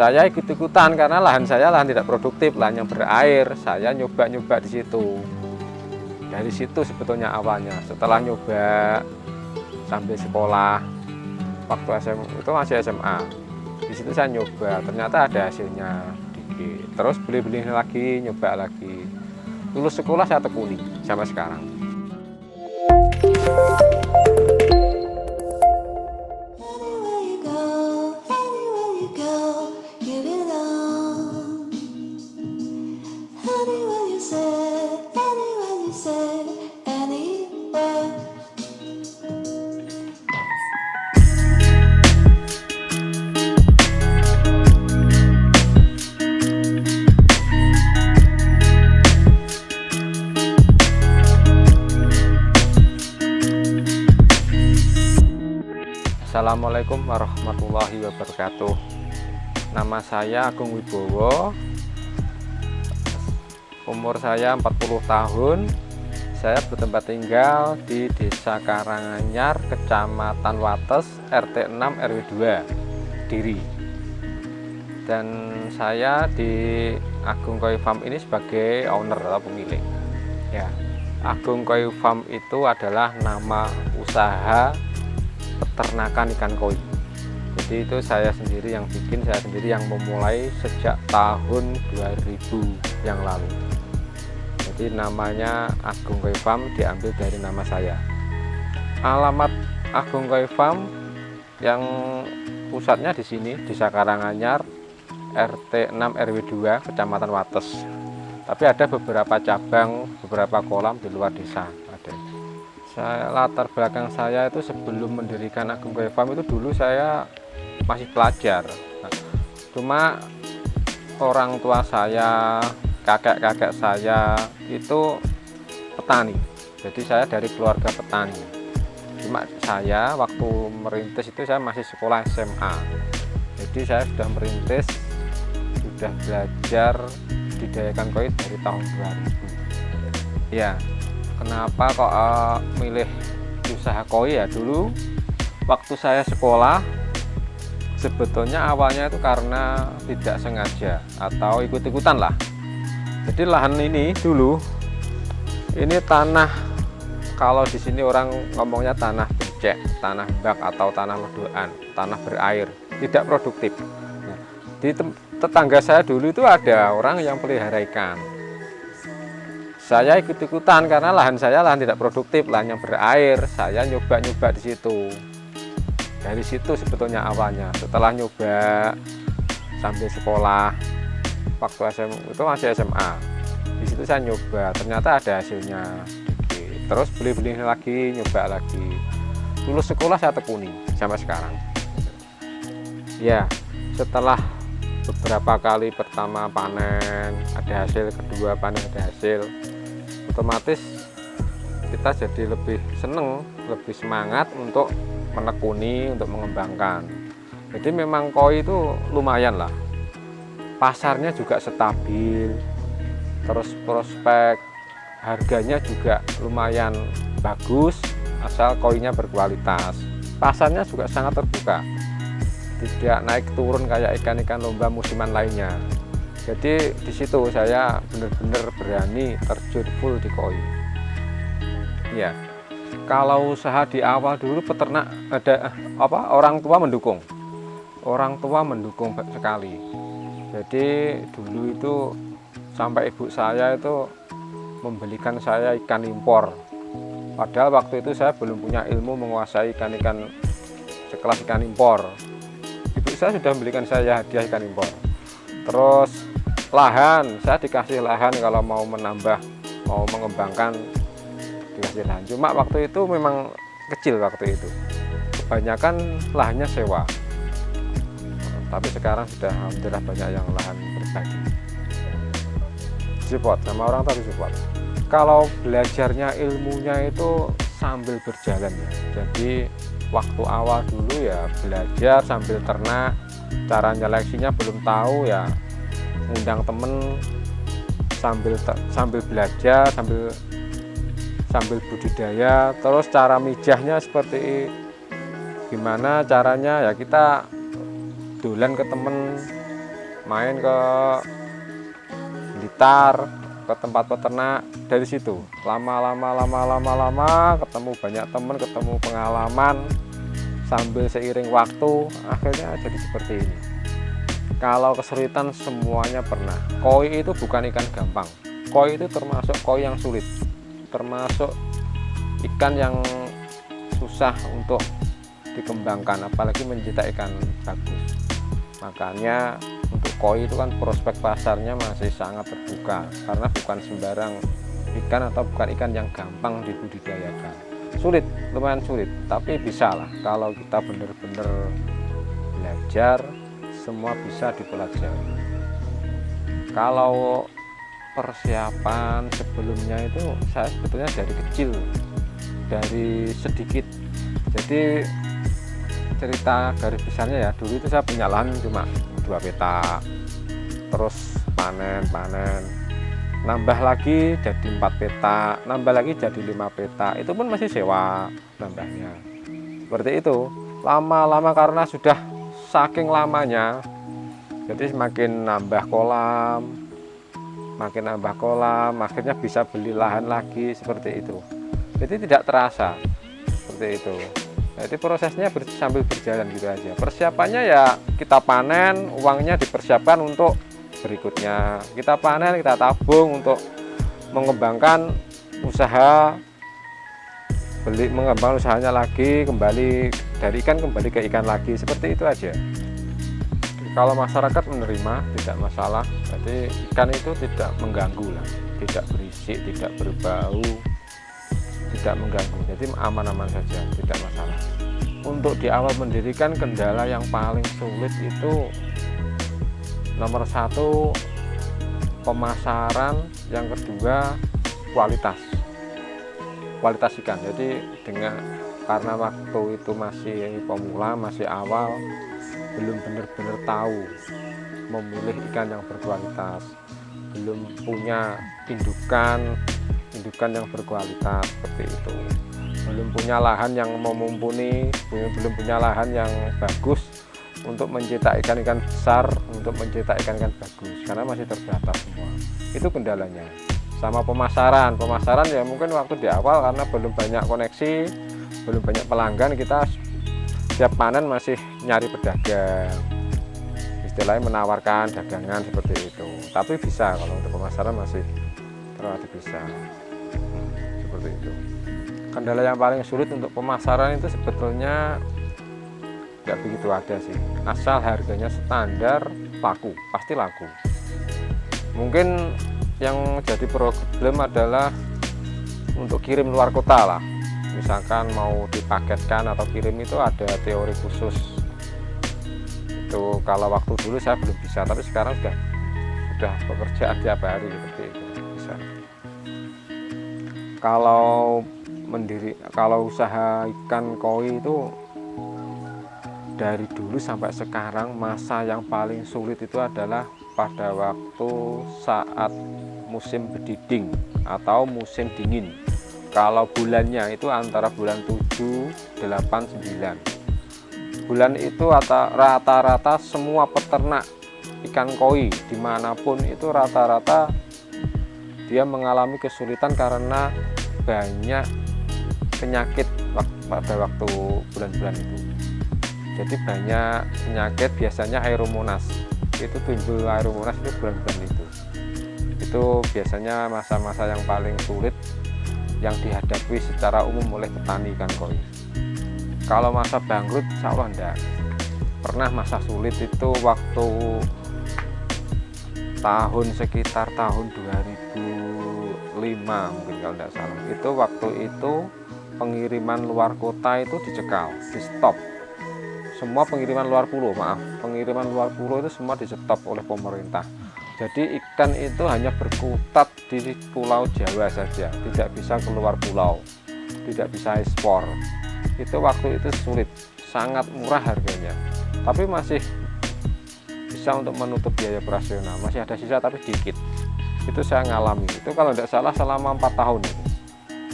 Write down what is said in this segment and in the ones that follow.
Saya ikut-ikutan karena lahan saya lahan tidak produktif, lahan yang berair. Saya nyoba-nyoba di situ. Dari situ sebetulnya awalnya. Setelah nyoba sambil sekolah, waktu SMA itu masih SMA. Di situ saya nyoba, ternyata ada hasilnya dikit. Terus beli-beli lagi, nyoba lagi. Lulus sekolah saya tekuni sampai sekarang. Assalamualaikum warahmatullahi wabarakatuh. Nama saya Agung Wibowo. Umur saya 40 tahun. Saya bertempat tinggal di Desa Karanganyar, Kecamatan Wates, RT 6 RW 2, Diri. Dan saya di Agung Koi Farm ini sebagai owner atau pemilik. Ya, Agung Koi Farm itu adalah nama usaha peternakan ikan koi. Jadi itu saya sendiri yang bikin, saya sendiri yang memulai sejak tahun 2000 yang lalu. Jadi namanya Agung Koi Farm diambil dari nama saya. Alamat Agung Koi Farm yang pusatnya di sini, Desa Karanganyar, RT 6 RW 2, Kecamatan Wates. Tapi ada beberapa cabang, beberapa kolam di luar desa ada. Latar belakang saya itu sebelum mendirikan Agung Koi Farm itu dulu saya masih pelajar. Cuma orang tua saya, kakek-kakek saya itu petani. Jadi saya dari keluarga petani. Cuma saya waktu merintis itu saya masih sekolah SMA. Jadi saya sudah merintis, sudah belajar budidaya ikan koi dari tahun 2000. Ya. Kenapa kok milih usaha koi ya? Dulu waktu saya sekolah sebetulnya awalnya itu karena tidak sengaja atau ikut-ikutan lah. Jadi lahan ini dulu ini tanah, kalau di sini orang ngomongnya tanah becek, tanah bak atau tanah ledoan, tanah berair, tidak produktif. Nah, di tetangga saya dulu itu ada orang yang pelihara ikan. Saya ikut-ikutan karena lahan saya lahan tidak produktif, lahan yang berair. Saya nyoba-nyoba di situ. Dari situ sebetulnya awalnya. Setelah nyoba sambil sekolah, waktu SMA itu masih SMA. Di situ saya nyoba, ternyata ada hasilnya dikit. Terus beli-beli lagi, nyoba lagi. Lulus sekolah saya tekuni sampai sekarang. Ya, setelah beberapa kali pertama panen ada hasil, kedua panen ada hasil, otomatis kita jadi lebih seneng, lebih semangat untuk menekuni, untuk mengembangkan. Jadi memang koi itu lumayan lah, pasarnya juga stabil, terus prospek harganya juga lumayan bagus asal koinya berkualitas. Pasarnya juga sangat terbuka, tidak naik turun kayak ikan-ikan lomba musiman lainnya. Jadi di situ saya benar-benar berani terjun full di koi. Ya, kalau usaha di awal dulu peternak ada orang tua mendukung. Orang tua mendukung sekali. Jadi dulu itu sampai ibu saya itu membelikan saya ikan impor. Padahal waktu itu saya belum punya ilmu menguasai ikan-ikan sekelas ikan impor. Ibu saya sudah membelikan saya hadiah ikan impor. Terus lahan, saya dikasih lahan kalau mau menambah, mau mengembangkan, dikasih lahan. Cuma waktu itu memang kecil waktu itu. Kebanyakan lahannya sewa. Tapi sekarang sudah alhamdulillah banyak yang lahan pribadi. Support sama orang tadi support. Kalau belajarnya ilmunya itu sambil berjalan ya. Jadi waktu awal dulu ya belajar sambil ternak, cara nyeleksinya belum tahu ya, ngundang temen sambil belajar, sambil budidaya. Terus cara mijahnya seperti gimana caranya ya, kita dolan ke temen main ke Blitar, ke tempat peternak. Dari situ lama ketemu banyak teman, ketemu pengalaman, sambil seiring waktu akhirnya jadi seperti ini. Kalau kesulitan semuanya pernah. Koi itu bukan ikan gampang. Koi itu termasuk koi yang sulit, termasuk ikan yang susah untuk dikembangkan, apalagi mencetak ikan bagus. Makanya untuk koi itu kan prospek pasarnya masih sangat terbuka, karena bukan sembarang ikan atau bukan ikan yang gampang dibudidayakan. Sulit, lumayan sulit, tapi bisa lah kalau kita benar-benar belajar, semua bisa dipelajari. Kalau persiapan sebelumnya itu saya sebetulnya dari kecil, dari sedikit. Jadi cerita garis besarnya ya, dulu itu saya punya lahan cuma 2 peta, terus panen, nambah lagi jadi 4 peta, nambah lagi jadi 5 peta, itu pun masih sewa nambahnya. Seperti itu, lama-lama karena sudah saking lamanya, jadi semakin nambah kolam, akhirnya bisa beli lahan lagi, seperti itu. Jadi tidak terasa, seperti itu. Jadi prosesnya sambil berjalan gitu aja. Persiapannya ya kita panen, uangnya dipersiapkan untuk berikutnya. Kita panen, kita tabung untuk mengembangkan usaha, mengembangkan usahanya lagi, kembali dari ikan kembali ke ikan lagi, seperti itu aja. Kalau masyarakat menerima tidak masalah. Jadi ikan itu tidak mengganggu lah, tidak berisik, tidak berbau, tidak mengganggu, jadi aman-aman saja, tidak masalah. Untuk di awal mendirikan, kendala yang paling sulit itu nomor 1 pemasaran, yang kedua kualitas ikan. Jadi karena waktu itu masih pemula, masih awal, belum benar-benar tahu memilih ikan yang berkualitas, belum punya indukan yang berkualitas, seperti itu. Belum punya lahan yang memumpuni, belum punya lahan yang bagus untuk mencetak ikan-ikan besar, untuk mencetak ikan-ikan bagus, karena masih terbatas semua. Itu kendalanya. Sama pemasaran ya mungkin waktu di awal karena belum banyak koneksi, belum banyak pelanggan, kita setiap panen masih nyari pedagang, istilahnya menawarkan dagangan seperti itu. Tapi bisa, kalau untuk pemasaran masih relatif bisa. Seperti itu. Kendala yang paling sulit untuk pemasaran itu sebetulnya nggak begitu ada sih, asal harganya standar, laku, pasti laku. Mungkin yang jadi problem adalah untuk kirim luar kota lah, misalkan mau dipaketkan atau kirim, itu ada teori khusus. Itu kalau waktu dulu saya belum bisa, tapi sekarang sudah pekerjaan tiap hari seperti itu bisa. Kalau usaha ikan koi itu dari dulu sampai sekarang, masa yang paling sulit itu adalah pada waktu saat musim bediding atau musim dingin. Kalau bulannya itu antara bulan 7, 8, 9. Bulan itu rata-rata semua peternak ikan koi dimanapun itu rata-rata dia mengalami kesulitan karena banyak penyakit pada waktu bulan-bulan itu. Jadi banyak penyakit, biasanya aeromonas. Itu timbul aeromonas itu bulan-bulan itu. Itu biasanya masa-masa yang paling sulit yang dihadapi secara umum oleh petani ikan koi. Kalau masa bangkrut, insya Allah enggak. Pernah masa sulit itu waktu sekitar tahun 2005 mungkin kalau tidak salah. Itu waktu itu pengiriman luar kota itu dicekal, di stop. Semua pengiriman luar pulau itu semua di stop oleh pemerintah. Jadi ikan itu hanya berkutat di Pulau Jawa saja, tidak bisa keluar pulau, tidak bisa ekspor. Itu waktu itu sulit, sangat murah harganya, tapi masih bisa untuk menutup biaya operasional, masih ada sisa tapi dikit. Itu saya ngalami, itu kalau tidak salah selama 4 tahun itu.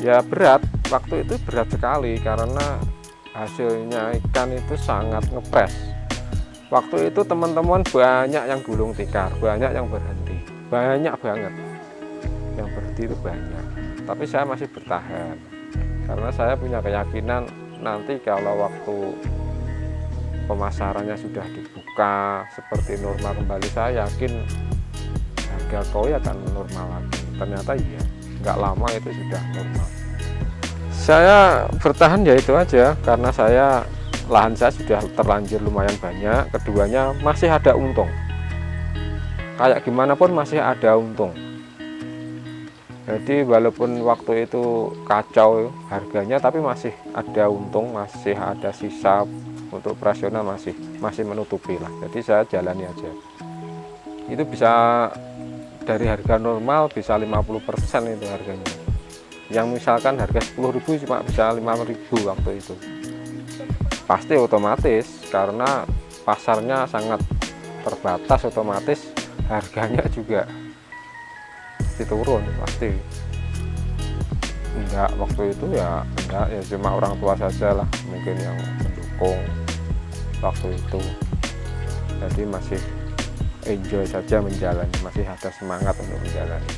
Ya berat, waktu itu berat sekali karena hasilnya ikan itu sangat ngepres. Waktu itu teman-teman banyak yang gulung tikar, banyak yang berhenti, banyak banget yang berhenti itu banyak. Tapi saya masih bertahan karena saya punya keyakinan nanti kalau waktu pemasarannya sudah dibuka seperti normal kembali, saya yakin harga koi akan normal lagi. Ternyata iya, nggak lama itu sudah normal. Saya bertahan ya itu aja karena lahan saya sudah terlanjur lumayan banyak, keduanya masih ada untung, kayak gimana pun masih ada untung. Jadi walaupun waktu itu kacau harganya, tapi masih ada untung, masih ada sisa untuk operasional, masih menutupi lah. Jadi saya jalani aja. Itu bisa dari harga normal bisa 50% itu harganya. Yang misalkan harga 10.000 cuma bisa 5.000 waktu itu. Pasti otomatis karena pasarnya sangat terbatas, otomatis harganya juga turun pasti. Enggak, waktu itu ya enggak, ya cuma orang tua saja lah mungkin yang mendukung waktu itu. Jadi masih enjoy saja menjalani, masih ada semangat untuk menjalani.